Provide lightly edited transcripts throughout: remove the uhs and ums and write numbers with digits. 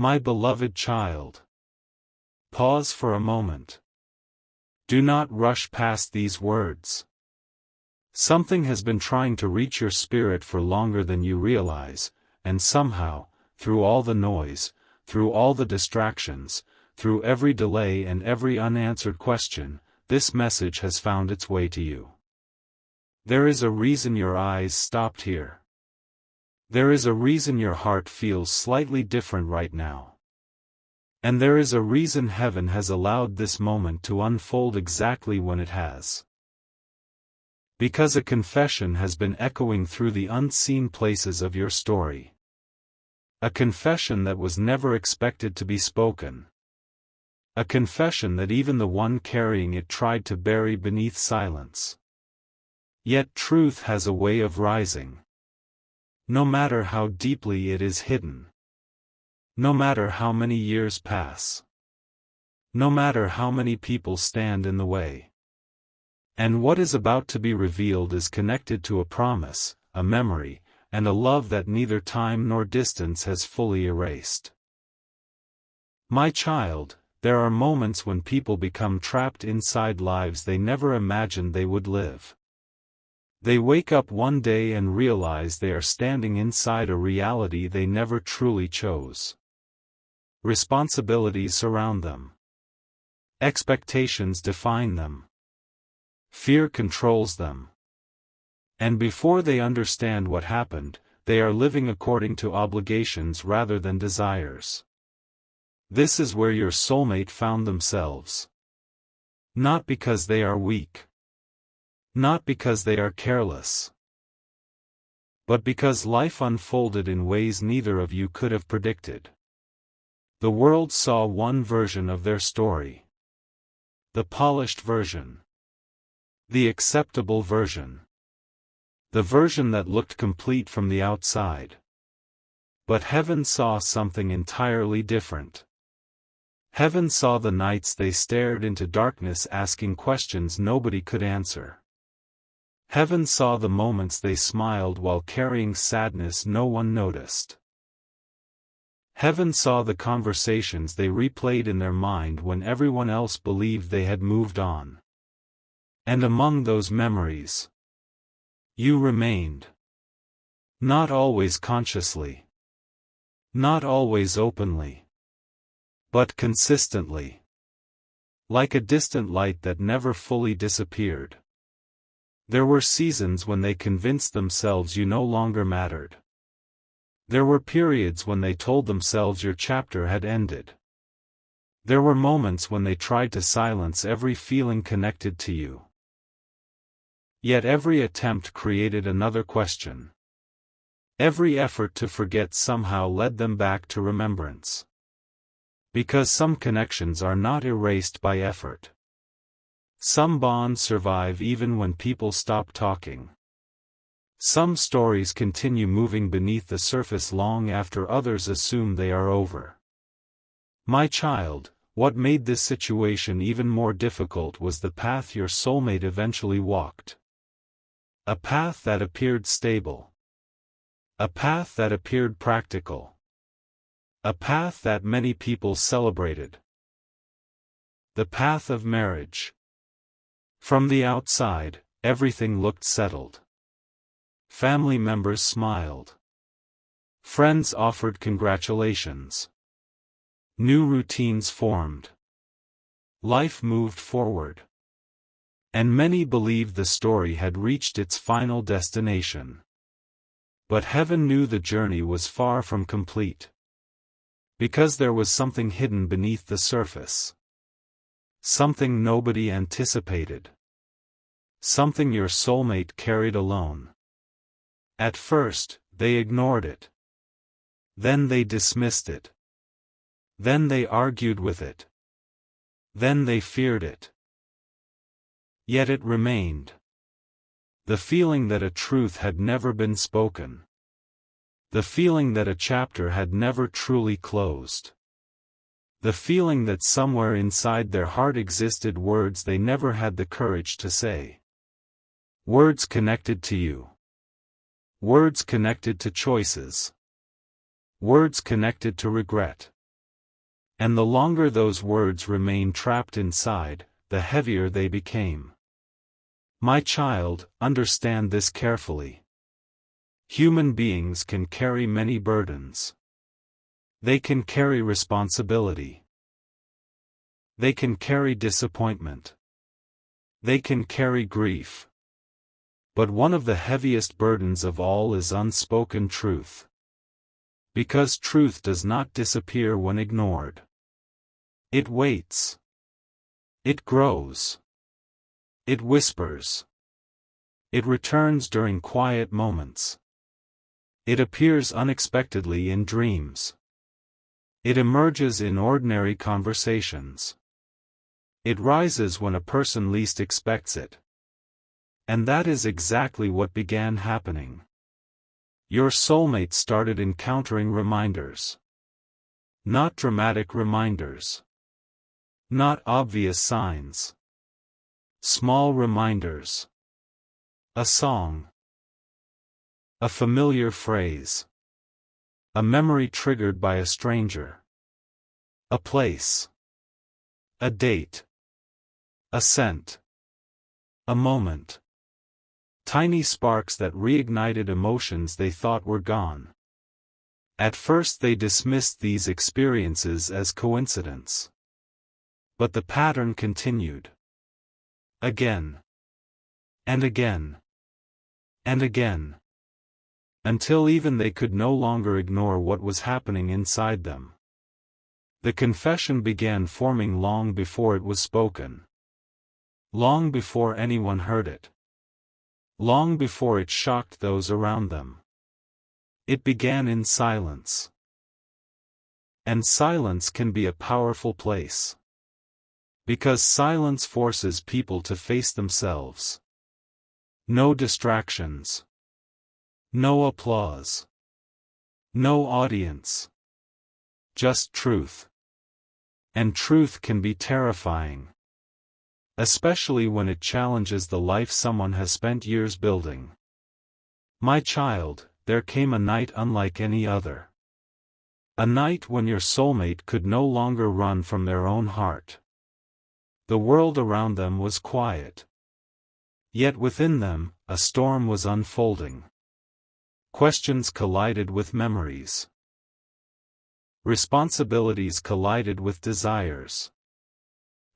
My beloved child. Pause for a moment. Do not rush past these words. Something has been trying to reach your spirit for longer than you realize, and somehow, through all the noise, through all the distractions, through every delay and every unanswered question, this message has found its way to you. There is a reason your eyes stopped here. There is a reason your heart feels slightly different right now. And there is a reason heaven has allowed this moment to unfold exactly when it has. Because a confession has been echoing through the unseen places of your story. A confession that was never expected to be spoken. A confession that even the one carrying it tried to bury beneath silence. Yet truth has a way of rising. No matter how deeply it is hidden. No matter how many years pass. No matter how many people stand in the way. And what is about to be revealed is connected to a promise, a memory, and a love that neither time nor distance has fully erased. My child, there are moments when people become trapped inside lives they never imagined they would live. They wake up one day and realize they are standing inside a reality they never truly chose. Responsibilities surround them. Expectations define them. Fear controls them. And before they understand what happened, they are living according to obligations rather than desires. This is where your soulmate found themselves. Not because they are weak. Not because they are careless. But because life unfolded in ways neither of you could have predicted. The world saw one version of their story. The polished version. The acceptable version. The version that looked complete from the outside. But heaven saw something entirely different. Heaven saw the nights they stared into darkness asking questions nobody could answer. Heaven saw the moments they smiled while carrying sadness no one noticed. Heaven saw the conversations they replayed in their mind when everyone else believed they had moved on. And among those memories, you remained. Not always consciously. Not always openly. But consistently. Like a distant light that never fully disappeared. There were seasons when they convinced themselves you no longer mattered. There were periods when they told themselves your chapter had ended. There were moments when they tried to silence every feeling connected to you. Yet every attempt created another question. Every effort to forget somehow led them back to remembrance. Because some connections are not erased by effort. Some bonds survive even when people stop talking. Some stories continue moving beneath the surface long after others assume they are over. My child, what made this situation even more difficult was the path your soulmate eventually walked. A path that appeared stable. A path that appeared practical. A path that many people celebrated. The path of marriage. From the outside, everything looked settled. Family members smiled. Friends offered congratulations. New routines formed. Life moved forward. And many believed the story had reached its final destination. But heaven knew the journey was far from complete. Because there was something hidden beneath the surface. Something nobody anticipated. Something your soulmate carried alone. At first, they ignored it. Then they dismissed it. Then they argued with it. Then they feared it. Yet it remained. The feeling that a truth had never been spoken. The feeling that a chapter had never truly closed. The feeling that somewhere inside their heart existed words they never had the courage to say. Words connected to you. Words connected to choices. Words connected to regret. And the longer those words remained trapped inside, the heavier they became. My child, understand this carefully. Human beings can carry many burdens. They can carry responsibility. They can carry disappointment. They can carry grief. But one of the heaviest burdens of all is unspoken truth. Because truth does not disappear when ignored. It waits. It grows. It whispers. It returns during quiet moments. It appears unexpectedly in dreams. It emerges in ordinary conversations. It rises when a person least expects it. And that is exactly what began happening. Your soulmate started encountering reminders. Not dramatic reminders. Not obvious signs. Small reminders. A song. A familiar phrase. A memory triggered by a stranger. A place. A date. A scent. A moment. Tiny sparks that reignited emotions they thought were gone. At first they dismissed these experiences as coincidence. But the pattern continued. Again. And again. And again. Until even they could no longer ignore what was happening inside them. The confession began forming long before it was spoken. Long before anyone heard it. Long before it shocked those around them. It began in silence. And silence can be a powerful place. Because silence forces people to face themselves. No distractions. No applause. No audience. Just truth. And truth can be terrifying. Especially when it challenges the life someone has spent years building. My child, there came a night unlike any other. A night when your soulmate could no longer run from their own heart. The world around them was quiet. Yet within them, a storm was unfolding. Questions collided with memories. Responsibilities collided with desires.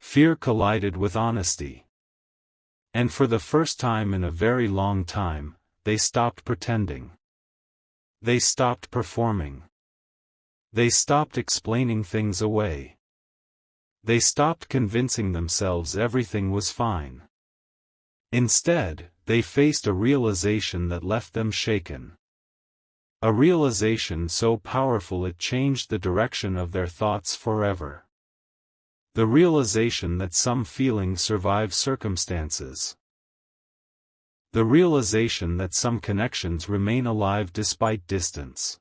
Fear collided with honesty. And for the first time in a very long time, they stopped pretending. They stopped performing. They stopped explaining things away. They stopped convincing themselves everything was fine. Instead, they faced a realization that left them shaken. A realization so powerful it changed the direction of their thoughts forever. The realization that some feelings survive circumstances. The realization that some connections remain alive despite distance.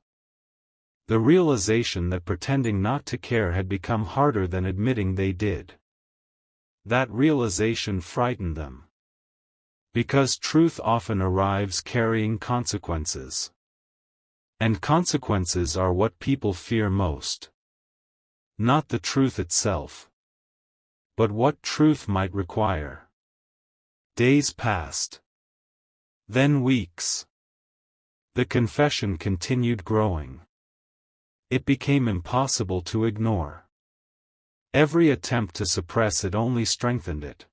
The realization that pretending not to care had become harder than admitting they did. That realization frightened them. Because truth often arrives carrying consequences. And consequences are what people fear most. Not the truth itself. But what truth might require. Days passed. Then weeks. The confession continued growing. It became impossible to ignore. Every attempt to suppress it only strengthened it.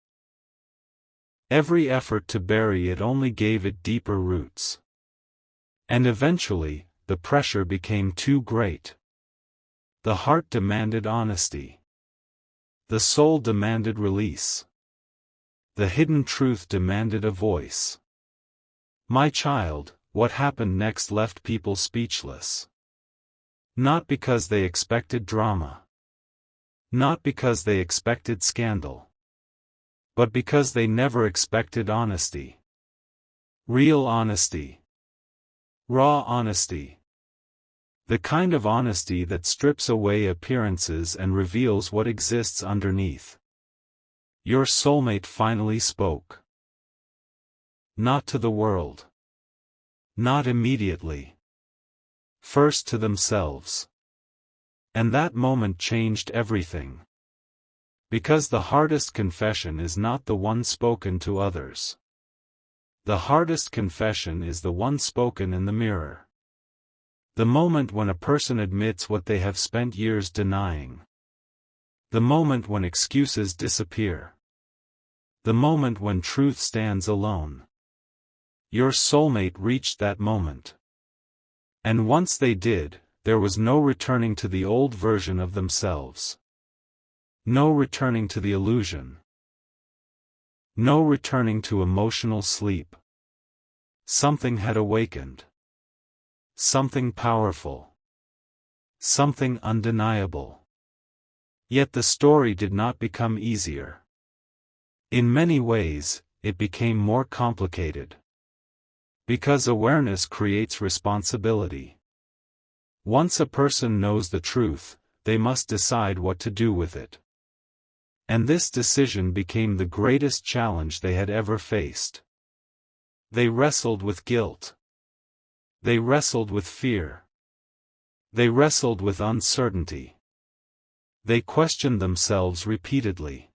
Every effort to bury it only gave it deeper roots. And eventually, the pressure became too great. The heart demanded honesty. The soul demanded release. The hidden truth demanded a voice. My child, what happened next left people speechless. Not because they expected drama. Not because they expected scandal. But because they never expected honesty. Real honesty. Raw honesty. The kind of honesty that strips away appearances and reveals what exists underneath. Your soulmate finally spoke. Not to the world. Not immediately. First to themselves. And that moment changed everything. Because the hardest confession is not the one spoken to others. The hardest confession is the one spoken in the mirror. The moment when a person admits what they have spent years denying. The moment when excuses disappear. The moment when truth stands alone. Your soulmate reached that moment. And once they did, there was no returning to the old version of themselves. No returning to the illusion. No returning to emotional sleep. Something had awakened. Something powerful. Something undeniable. Yet the story did not become easier. In many ways, it became more complicated. Because awareness creates responsibility. Once a person knows the truth, they must decide what to do with it. And this decision became the greatest challenge they had ever faced. They wrestled with guilt. They wrestled with fear. They wrestled with uncertainty. They questioned themselves repeatedly.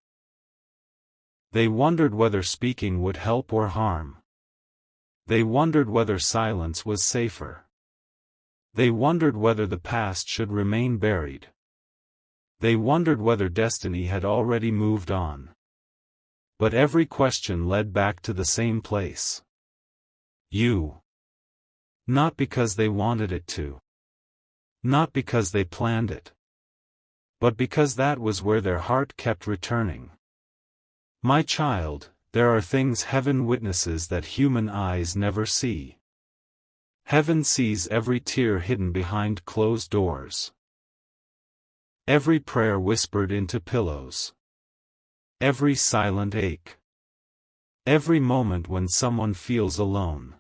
They wondered whether speaking would help or harm. They wondered whether silence was safer. They wondered whether the past should remain buried. They wondered whether destiny had already moved on. But every question led back to the same place. You. Not because they wanted it to. Not because they planned it. But because that was where their heart kept returning. My child, there are things heaven witnesses that human eyes never see. Heaven sees every tear hidden behind closed doors. Every prayer whispered into pillows. Every silent ache. Every moment when someone feels alone.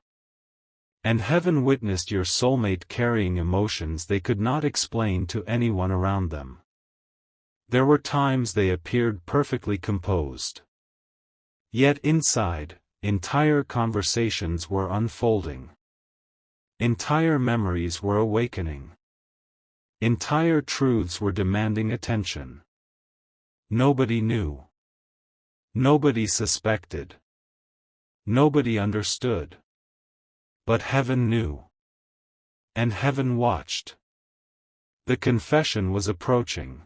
And heaven witnessed your soulmate carrying emotions they could not explain to anyone around them. There were times they appeared perfectly composed. Yet inside, entire conversations were unfolding. Entire memories were awakening. Entire truths were demanding attention. Nobody knew. Nobody suspected. Nobody understood. But heaven knew. And heaven watched. The confession was approaching.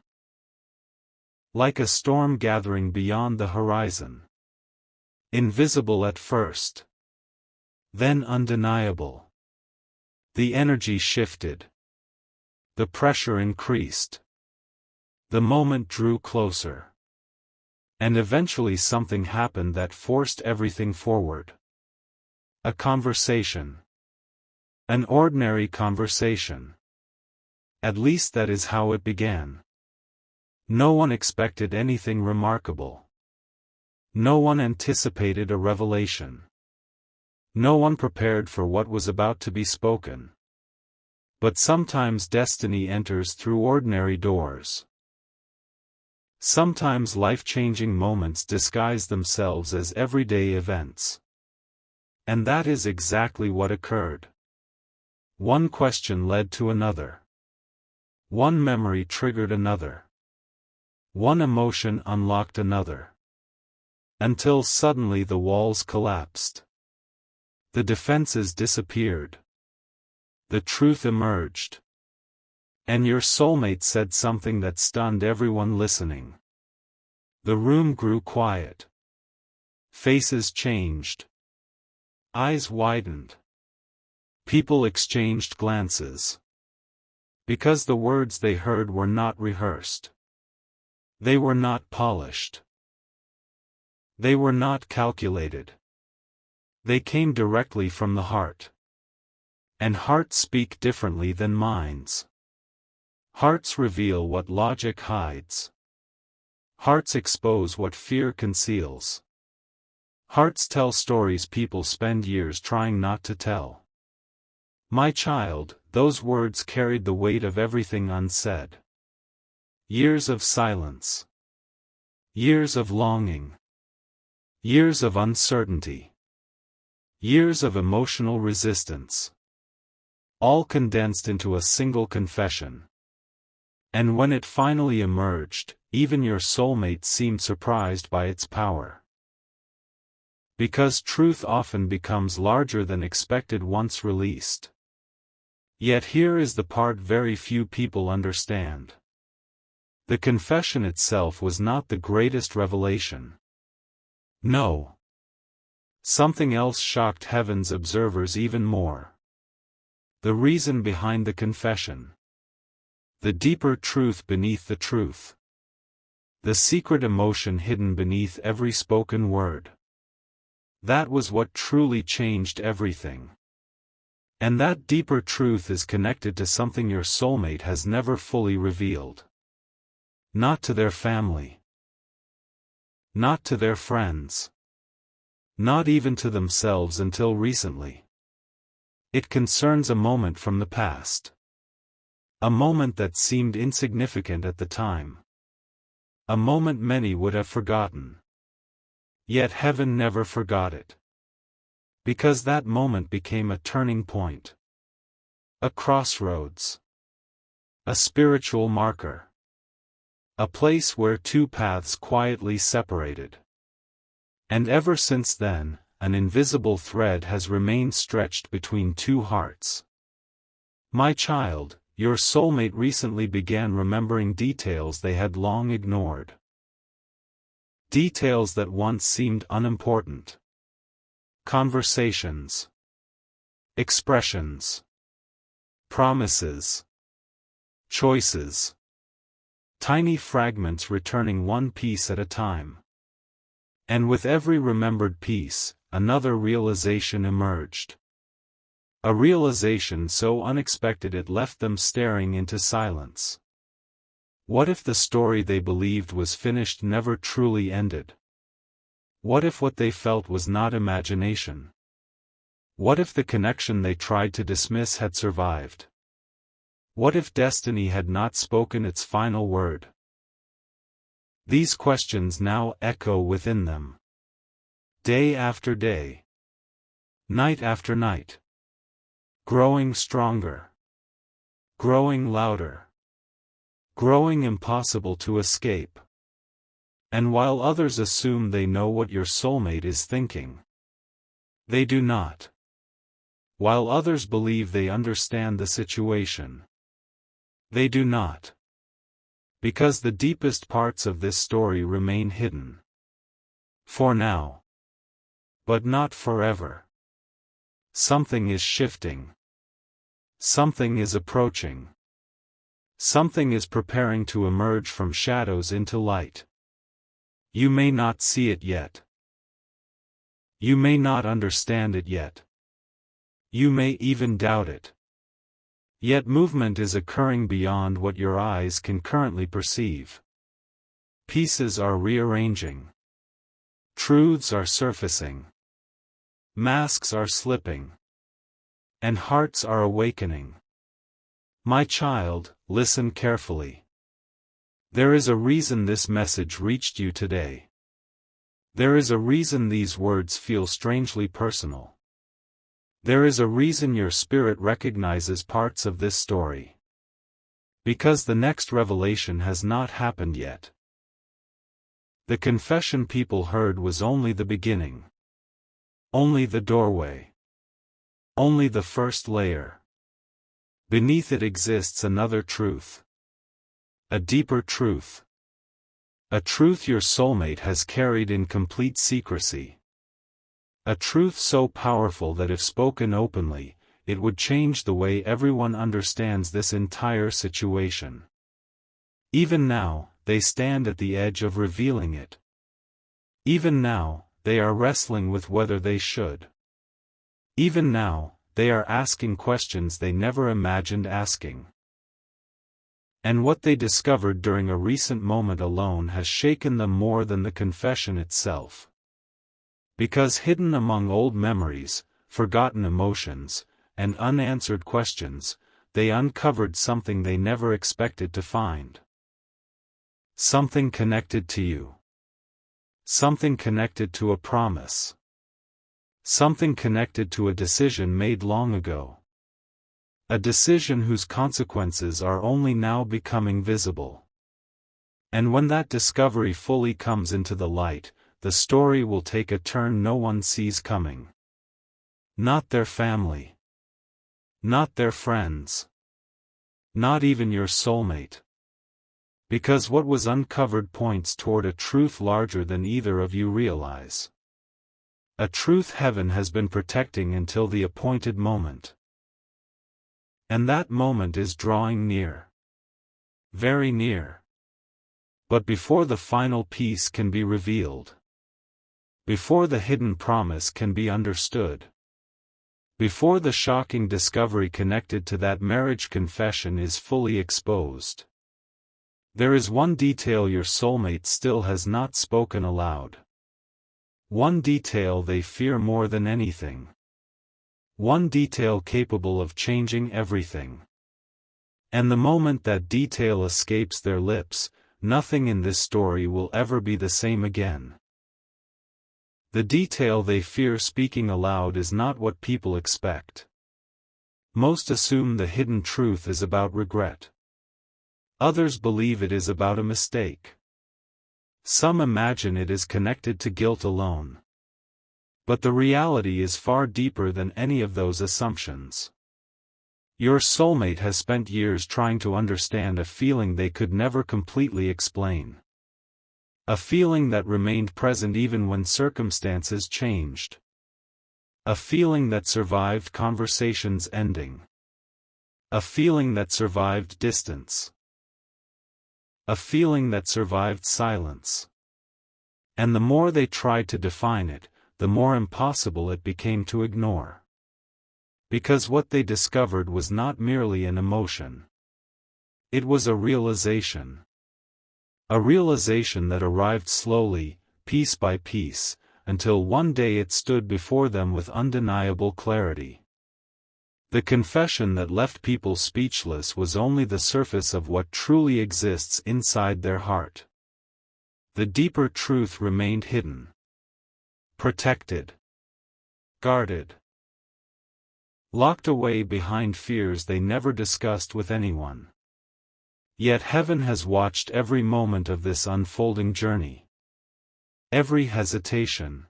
Like a storm gathering beyond the horizon. Invisible at first. Then undeniable. The energy shifted. The pressure increased. The moment drew closer. And eventually something happened that forced everything forward. A conversation. An ordinary conversation. At least that is how it began. No one expected anything remarkable. No one anticipated a revelation. No one prepared for what was about to be spoken. But sometimes destiny enters through ordinary doors. Sometimes life-changing moments disguise themselves as everyday events. And that is exactly what occurred. One question led to another. One memory triggered another. One emotion unlocked another. Until suddenly the walls collapsed. The defenses disappeared. The truth emerged. And your soulmate said something that stunned everyone listening. The room grew quiet. Faces changed. Eyes widened. People exchanged glances. Because the words they heard were not rehearsed. They were not polished. They were not calculated. They came directly from the heart. And hearts speak differently than minds. Hearts reveal what logic hides. Hearts expose what fear conceals. Hearts tell stories people spend years trying not to tell. My child, those words carried the weight of everything unsaid. Years of silence. Years of longing. Years of uncertainty. Years of emotional resistance. All condensed into a single confession. And when it finally emerged, even your soulmate seemed surprised by its power. Because truth often becomes larger than expected once released. Yet here is the part very few people understand. The confession itself was not the greatest revelation. No. Something else shocked heaven's observers even more. The reason behind the confession. The deeper truth beneath the truth. The secret emotion hidden beneath every spoken word. That was what truly changed everything. And that deeper truth is connected to something your soulmate has never fully revealed. Not to their family. Not to their friends. Not even to themselves until recently. It concerns a moment from the past. A moment that seemed insignificant at the time. A moment many would have forgotten. Yet heaven never forgot it. Because that moment became a turning point. A crossroads. A spiritual marker. A place where two paths quietly separated. And ever since then, an invisible thread has remained stretched between two hearts. My child, your soulmate recently began remembering details they had long ignored. Details that once seemed unimportant. Conversations. Expressions. Promises. Choices. Tiny fragments returning one piece at a time. And with every remembered piece, another realization emerged. A realization so unexpected it left them staring into silence. What if the story they believed was finished never truly ended? What if what they felt was not imagination? What if the connection they tried to dismiss had survived? What if destiny had not spoken its final word? These questions now echo within them. Day after day. Night after night. Growing stronger. Growing louder. Growing impossible to escape. And while others assume they know what your soulmate is thinking, they do not. While others believe they understand the situation, they do not. Because the deepest parts of this story remain hidden. For now. But not forever. Something is shifting. Something is approaching. Something is preparing to emerge from shadows into light. You may not see it yet. You may not understand it yet. You may even doubt it. Yet movement is occurring beyond what your eyes can currently perceive. Pieces are rearranging. Truths are surfacing. Masks are slipping. And hearts are awakening. My child, listen carefully. There is a reason this message reached you today. There is a reason these words feel strangely personal. There is a reason your spirit recognizes parts of this story. Because the next revelation has not happened yet. The confession people heard was only the beginning. Only the doorway. Only the first layer. Beneath it exists another truth. A deeper truth. A truth your soulmate has carried in complete secrecy. A truth so powerful that if spoken openly, it would change the way everyone understands this entire situation. Even now, they stand at the edge of revealing it. Even now, they are wrestling with whether they should. Even now, they are asking questions they never imagined asking. And what they discovered during a recent moment alone has shaken them more than the confession itself. Because hidden among old memories, forgotten emotions, and unanswered questions, they uncovered something they never expected to find. Something connected to you. Something connected to a promise. Something connected to a decision made long ago. A decision whose consequences are only now becoming visible. And when that discovery fully comes into the light, the story will take a turn no one sees coming. Not their family. Not their friends. Not even your soulmate. Because what was uncovered points toward a truth larger than either of you realize. A truth heaven has been protecting until the appointed moment. And that moment is drawing near. Very near. But before the final piece can be revealed. Before the hidden promise can be understood. Before the shocking discovery connected to that marriage confession is fully exposed. There is one detail your soulmate still has not spoken aloud. One detail they fear more than anything. One detail capable of changing everything. And the moment that detail escapes their lips, nothing in this story will ever be the same again. The detail they fear speaking aloud is not what people expect. Most assume the hidden truth is about regret. Others believe it is about a mistake. Some imagine it is connected to guilt alone. But the reality is far deeper than any of those assumptions. Your soulmate has spent years trying to understand a feeling they could never completely explain. A feeling that remained present even when circumstances changed. A feeling that survived conversations ending. A feeling that survived distance. A feeling that survived silence. And the more they tried to define it, the more impossible it became to ignore. Because what they discovered was not merely an emotion. It was a realization. A realization that arrived slowly, piece by piece, until one day it stood before them with undeniable clarity. The confession that left people speechless was only the surface of what truly exists inside their heart. The deeper truth remained hidden. Protected. Guarded. Locked away behind fears they never discussed with anyone. Yet heaven has watched every moment of this unfolding journey. Every hesitation.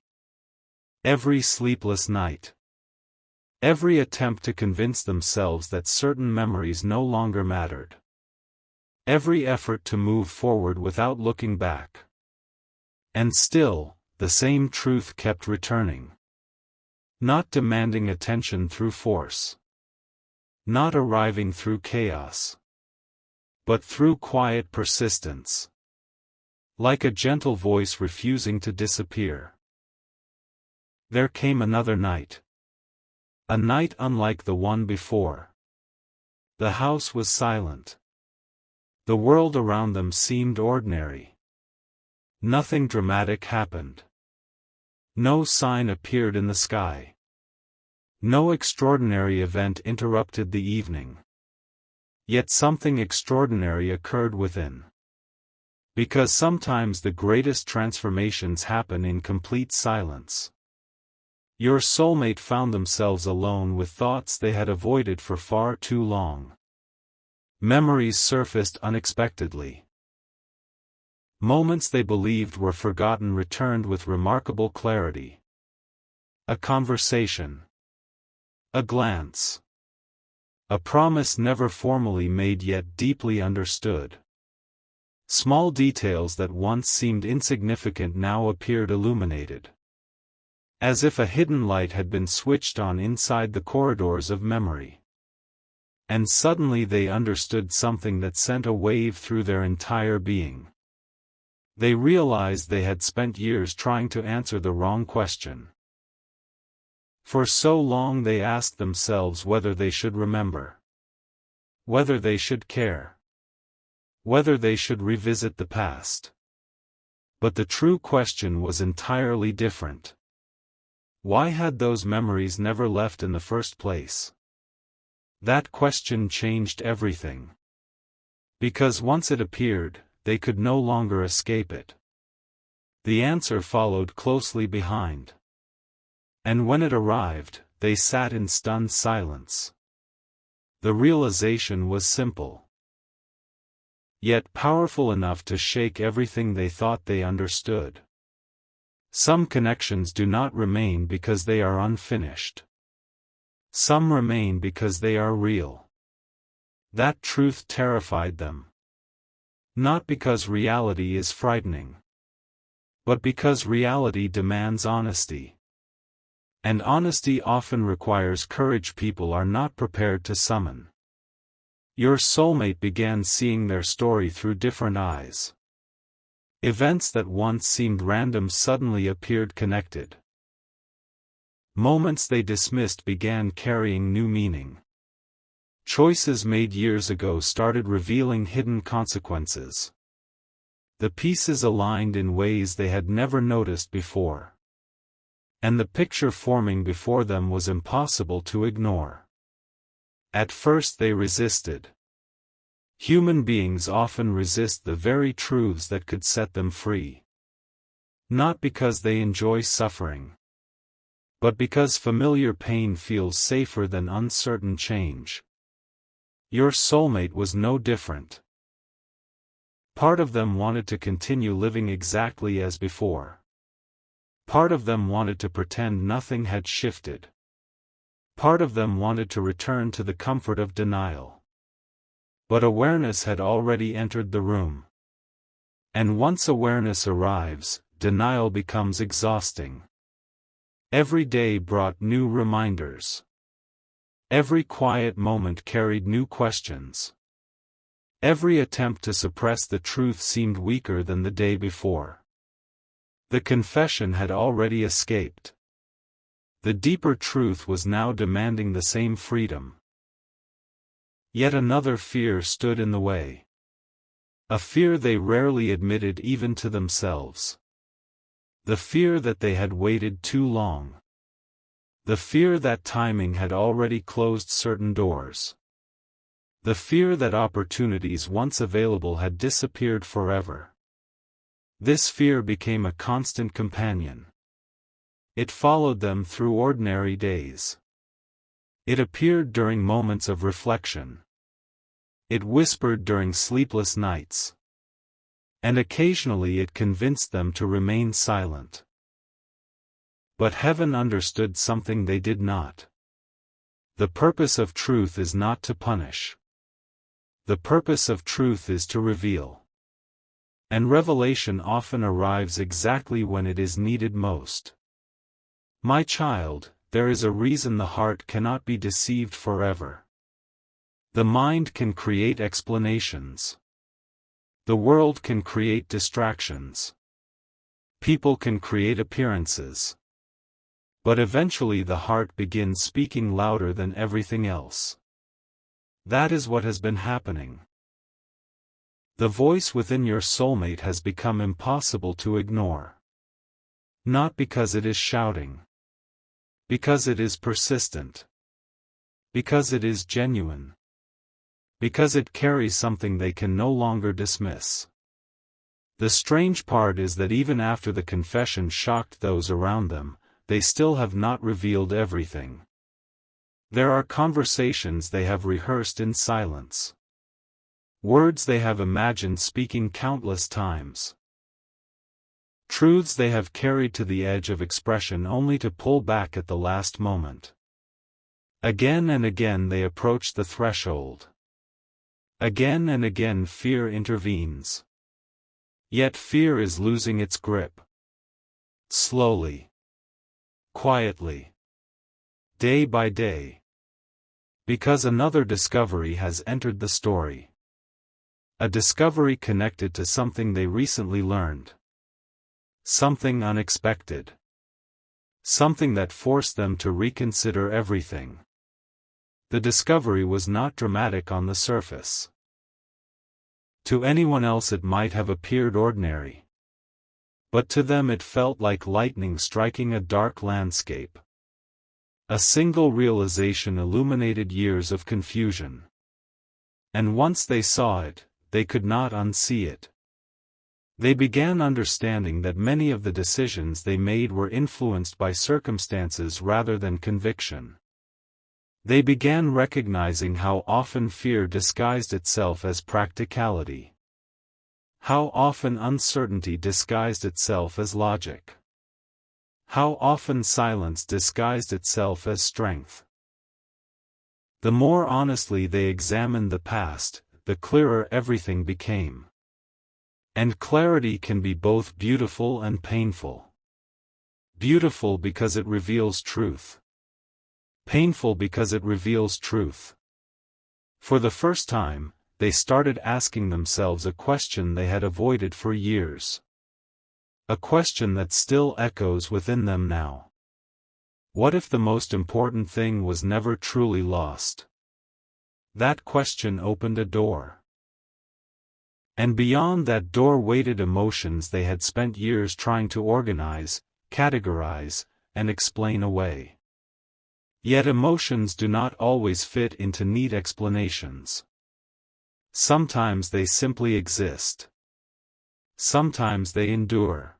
Every sleepless night. Every attempt to convince themselves that certain memories no longer mattered. Every effort to move forward without looking back. And still, the same truth kept returning. Not demanding attention through force. Not arriving through chaos. But through quiet persistence. Like a gentle voice refusing to disappear. There came another night. A night unlike the one before. The house was silent. The world around them seemed ordinary. Nothing dramatic happened. No sign appeared in the sky. No extraordinary event interrupted the evening. Yet something extraordinary occurred within. Because sometimes the greatest transformations happen in complete silence. Your soulmate found themselves alone with thoughts they had avoided for far too long. Memories surfaced unexpectedly. Moments they believed were forgotten returned with remarkable clarity. A conversation. A glance. A promise never formally made yet deeply understood. Small details that once seemed insignificant now appeared illuminated. As if a hidden light had been switched on inside the corridors of memory. And suddenly they understood something that sent a wave through their entire being. They realized they had spent years trying to answer the wrong question. For so long they asked themselves whether they should remember. Whether they should care. Whether they should revisit the past. But the true question was entirely different. Why had those memories never left in the first place? That question changed everything. Because once it appeared, they could no longer escape it. The answer followed closely behind. And when it arrived, they sat in stunned silence. The realization was simple, yet powerful enough to shake everything they thought they understood. Some connections do not remain because they are unfinished. Some remain because they are real. That truth terrified them. Not because reality is frightening, but because reality demands honesty. And honesty often requires courage people are not prepared to summon. Your soulmate began seeing their story through different eyes. Events that once seemed random suddenly appeared connected. Moments they dismissed began carrying new meaning. Choices made years ago started revealing hidden consequences. The pieces aligned in ways they had never noticed before. And the picture forming before them was impossible to ignore. At first they resisted. Human beings often resist the very truths that could set them free. Not because they enjoy suffering, but because familiar pain feels safer than uncertain change. Your soulmate was no different. Part of them wanted to continue living exactly as before. Part of them wanted to pretend nothing had shifted. Part of them wanted to return to the comfort of denial. But awareness had already entered the room. And once awareness arrives, denial becomes exhausting. Every day brought new reminders. Every quiet moment carried new questions. Every attempt to suppress the truth seemed weaker than the day before. The confession had already escaped. The deeper truth was now demanding the same freedom. Yet another fear stood in the way. A fear they rarely admitted even to themselves. The fear that they had waited too long. The fear that timing had already closed certain doors. The fear that opportunities once available had disappeared forever. This fear became a constant companion. It followed them through ordinary days. It appeared during moments of reflection. It whispered during sleepless nights. And occasionally it convinced them to remain silent. But heaven understood something they did not. The purpose of truth is not to punish. The purpose of truth is to reveal. And revelation often arrives exactly when it is needed most. My child, there is a reason the heart cannot be deceived forever. The mind can create explanations. The world can create distractions. People can create appearances. But eventually the heart begins speaking louder than everything else. That is what has been happening. The voice within your soulmate has become impossible to ignore. Not because it is shouting. Because it is persistent. Because it is genuine. Because it carries something they can no longer dismiss. The strange part is that even after the confession shocked those around them, they still have not revealed everything. There are conversations they have rehearsed in silence. Words they have imagined speaking countless times. Truths they have carried to the edge of expression only to pull back at the last moment. Again and again they approach the threshold. Again and again fear intervenes. Yet fear is losing its grip. Slowly. Quietly. Day by day. Because another discovery has entered the story. A discovery connected to something they recently learned. Something unexpected. Something that forced them to reconsider everything. The discovery was not dramatic on the surface. To anyone else it might have appeared ordinary. But to them it felt like lightning striking a dark landscape. A single realization illuminated years of confusion. And once they saw it, they could not unsee it. They began understanding that many of the decisions they made were influenced by circumstances rather than conviction. They began recognizing how often fear disguised itself as practicality. How often uncertainty disguised itself as logic. How often silence disguised itself as strength. The more honestly they examined the past, the clearer everything became. And clarity can be both beautiful and painful. Beautiful because it reveals truth. Painful because it reveals truth. For the first time, they started asking themselves a question they had avoided for years. A question that still echoes within them now. What if the most important thing was never truly lost? That question opened a door. And beyond that door waited emotions they had spent years trying to organize, categorize, and explain away. Yet emotions do not always fit into neat explanations. Sometimes they simply exist. Sometimes they endure.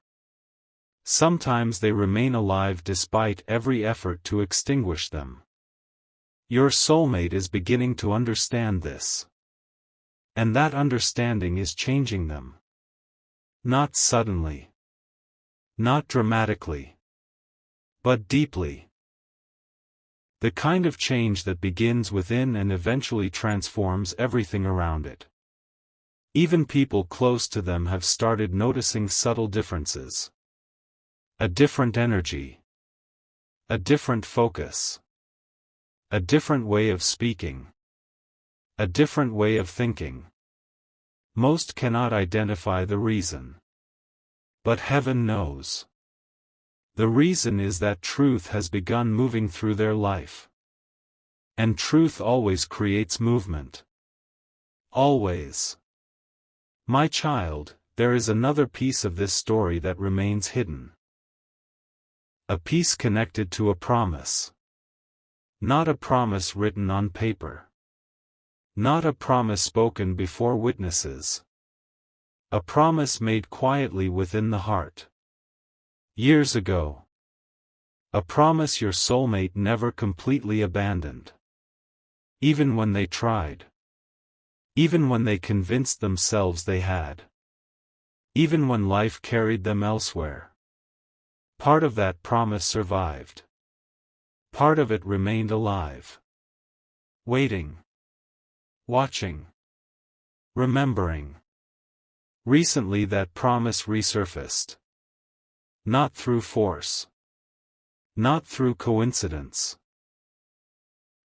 Sometimes they remain alive despite every effort to extinguish them. Your soulmate is beginning to understand this. And that understanding is changing them. Not suddenly. Not dramatically. But deeply. The kind of change that begins within and eventually transforms everything around it. Even people close to them have started noticing subtle differences. A different energy. A different focus. A different way of speaking. A different way of thinking. Most cannot identify the reason. But heaven knows. The reason is that truth has begun moving through their life. And truth always creates movement. Always. My child, there is another piece of this story that remains hidden. A piece connected to a promise. Not a promise written on paper. Not a promise spoken before witnesses. A promise made quietly within the heart. Years ago. A promise your soulmate never completely abandoned. Even when they tried. Even when they convinced themselves they had. Even when life carried them elsewhere. Part of that promise survived. Part of it remained alive. Waiting. Watching. Remembering. Recently that promise resurfaced. Not through force. Not through coincidence.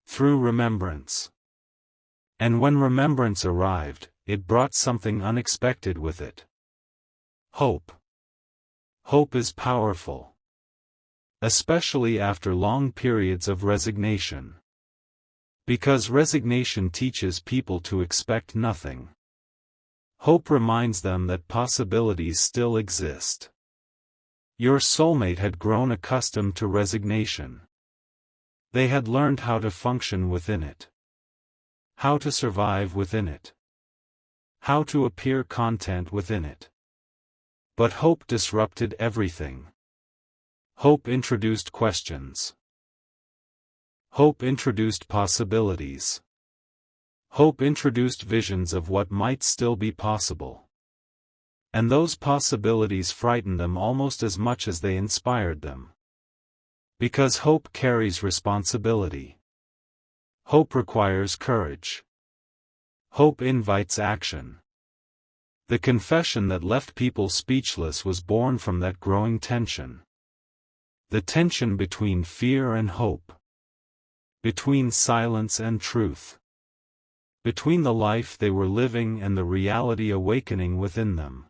Through remembrance. And when remembrance arrived, it brought something unexpected with it. Hope. Hope is powerful. Especially after long periods of resignation. Because resignation teaches people to expect nothing. Hope reminds them that possibilities still exist. Your soulmate had grown accustomed to resignation. They had learned how to function within it. How to survive within it. How to appear content within it. But hope disrupted everything. Hope introduced questions. Hope introduced possibilities. Hope introduced visions of what might still be possible. And those possibilities frightened them almost as much as they inspired them. Because hope carries responsibility. Hope requires courage. Hope invites action. The confession that left people speechless was born from that growing tension. The tension between fear and hope. Between silence and truth. Between the life they were living and the reality awakening within them.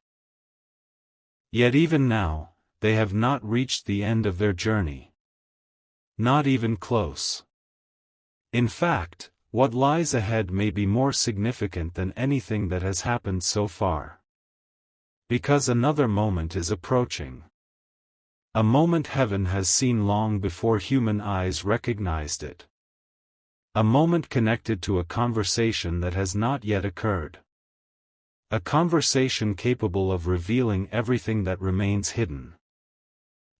Yet even now, they have not reached the end of their journey. Not even close. In fact, what lies ahead may be more significant than anything that has happened so far. Because another moment is approaching. A moment heaven has seen long before human eyes recognized it. A moment connected to a conversation that has not yet occurred. A conversation capable of revealing everything that remains hidden.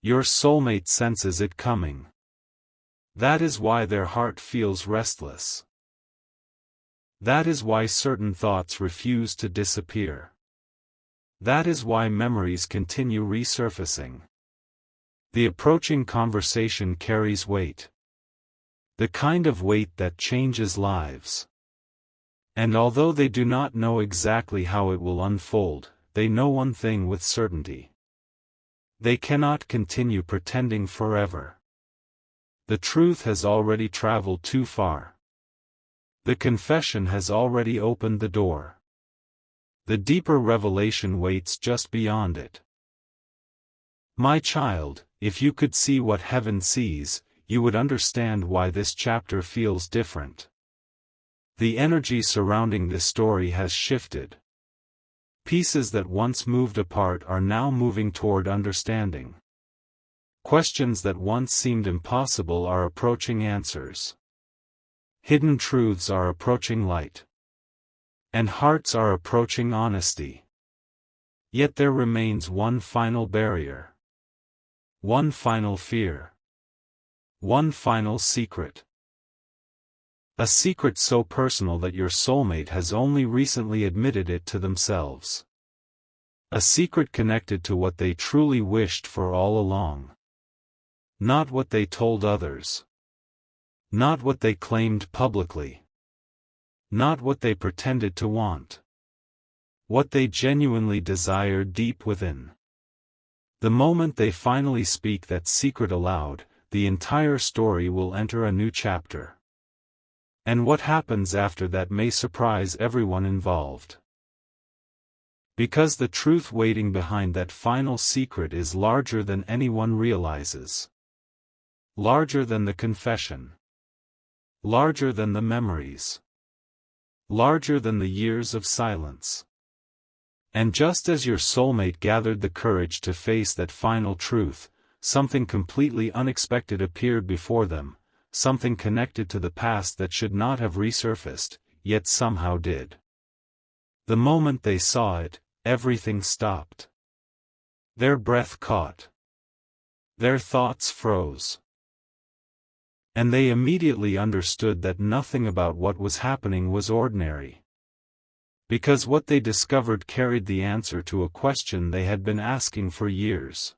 Your soulmate senses it coming. That is why their heart feels restless. That is why certain thoughts refuse to disappear. That is why memories continue resurfacing. The approaching conversation carries weight. The kind of weight that changes lives. And although they do not know exactly how it will unfold, they know one thing with certainty. They cannot continue pretending forever. The truth has already traveled too far. The confession has already opened the door. The deeper revelation waits just beyond it. My child, if you could see what heaven sees, you would understand why this chapter feels different. The energy surrounding this story has shifted. Pieces that once moved apart are now moving toward understanding. Questions that once seemed impossible are approaching answers. Hidden truths are approaching light. And hearts are approaching honesty. Yet there remains one final barrier. One final fear. One final secret. A secret so personal that your soulmate has only recently admitted it to themselves. A secret connected to what they truly wished for all along. Not what they told others. Not what they claimed publicly. Not what they pretended to want. What they genuinely desired deep within. The moment they finally speak that secret aloud, the entire story will enter a new chapter. And what happens after that may surprise everyone involved. Because the truth waiting behind that final secret is larger than anyone realizes. Larger than the confession. Larger than the memories. Larger than the years of silence. And just as your soulmate gathered the courage to face that final truth, something completely unexpected appeared before them, something connected to the past that should not have resurfaced, yet somehow did. The moment they saw it, everything stopped. Their breath caught. Their thoughts froze. And they immediately understood that nothing about what was happening was ordinary. Because what they discovered carried the answer to a question they had been asking for years.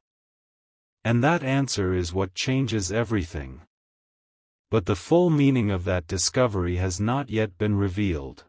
And that answer is what changes everything. But the full meaning of that discovery has not yet been revealed.